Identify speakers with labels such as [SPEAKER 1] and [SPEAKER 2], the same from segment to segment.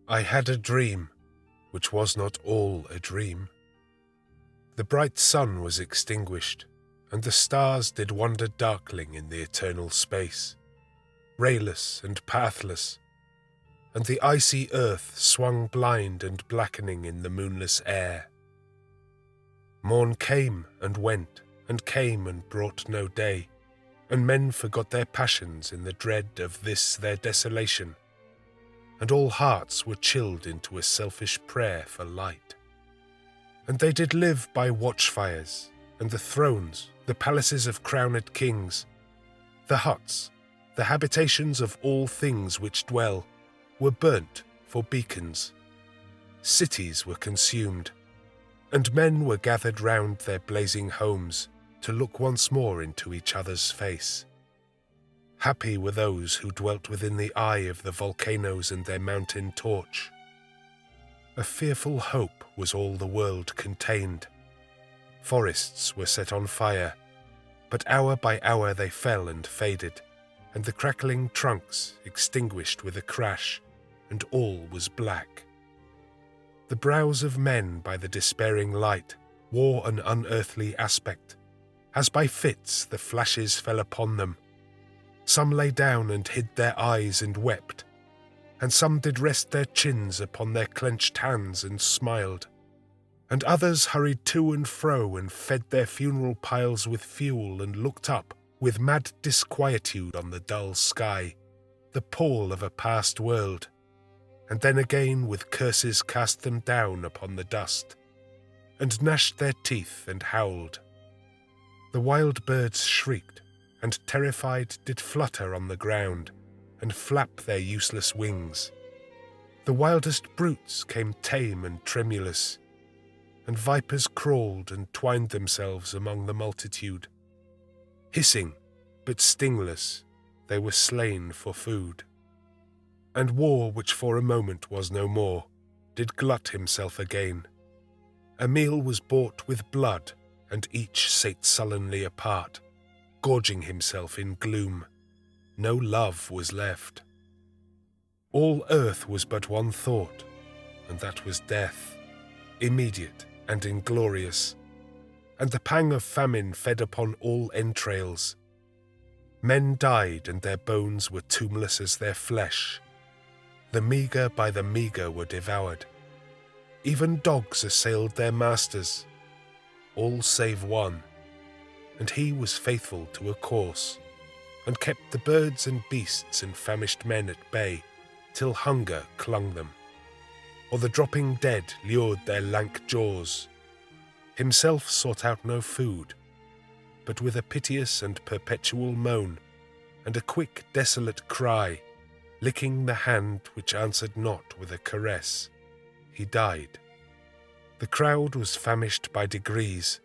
[SPEAKER 1] I had a dream, which was not all a dream. The bright sun was extinguished, and the stars did wander darkling in the eternal space, rayless and pathless, and the icy earth swung blind and blackening in the moonless air. Morn came and went, and came and brought no day, and men forgot their passions in the dread of this their desolation, and all hearts were chilled into a selfish prayer for light. And they did live by watchfires, and the thrones, the palaces of crowned kings, the huts, the habitations of all things which dwell, were burnt for beacons. Cities were consumed, and men were gathered round their blazing homes to look once more into each other's face. Happy were those who dwelt within the eye of the volcanoes and their mountain torch. A fearful hope was all the world contained. Forests were set on fire, but hour by hour they fell and faded, and the crackling trunks extinguished with a crash, and all was black. The brows of men by the despairing light wore an unearthly aspect, as by fits the flashes fell upon them. Some lay down and hid their eyes and wept, and some did rest their chins upon their clenched hands and smiled, and others hurried to and fro and fed their funeral piles with fuel and looked up with mad disquietude on the dull sky, the pall of a past world, and then again with curses cast them down upon the dust, and gnashed their teeth and howled. The wild birds shrieked, and terrified did flutter on the ground, and flap their useless wings. The wildest brutes came tame and tremulous, and vipers crawled and twined themselves among the multitude. Hissing, but stingless, they were slain for food. And war, which for a moment was no more, did glut himself again. A meal was bought with blood, and each sate sullenly apart, gorging himself in gloom. No love was left. All earth was but one thought, and that was death, immediate and inglorious, and the pang of famine fed upon all entrails. Men died, and their bones were tombless as their flesh. The meagre by the meagre were devoured. Even dogs assailed their masters, all save one, and he was faithful to a course, and kept the birds and beasts and famished men at bay, till hunger clung them, or the dropping dead lured their lank jaws. Himself sought out no food, but with a piteous and perpetual moan, and a quick desolate cry, licking the hand which answered not with a caress, he died. The crowd was famished by degrees,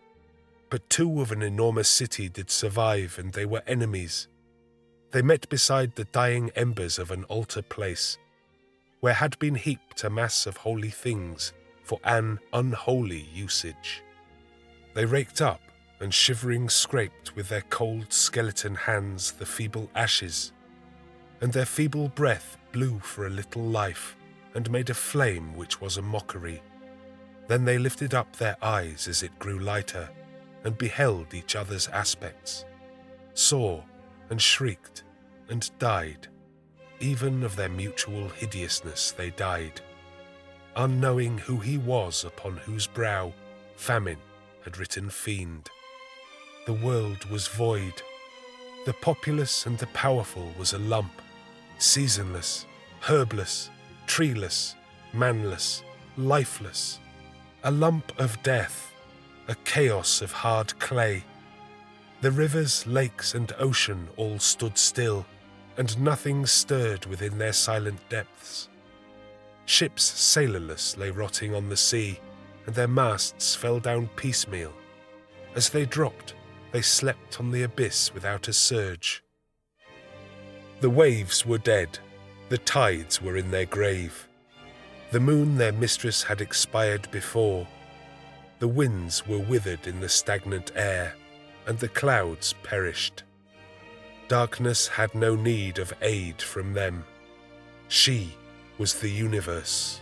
[SPEAKER 1] but two of an enormous city did survive, and they were enemies. They met beside the dying embers of an altar place, where had been heaped a mass of holy things for an unholy usage. They raked up, and shivering scraped with their cold skeleton hands the feeble ashes, and their feeble breath blew for a little life, and made a flame which was a mockery. Then they lifted up their eyes as it grew lighter, and beheld each other's aspects, saw and shrieked and died. Even of their mutual hideousness they died, unknowing who he was upon whose brow famine had written fiend. The world was void. The populous and the powerful was a lump, seasonless, herbless, treeless, manless, lifeless, a lump of death, a chaos of hard clay. The rivers, lakes, and ocean all stood still, and nothing stirred within their silent depths. Ships sailorless lay rotting on the sea, and their masts fell down piecemeal. As they dropped, they slept on the abyss without a surge. The waves were dead, the tides were in their grave. The moon, their mistress, had expired before. The winds were withered in the stagnant air, and the clouds perished. Darkness had no need of aid from them. She, was the universe.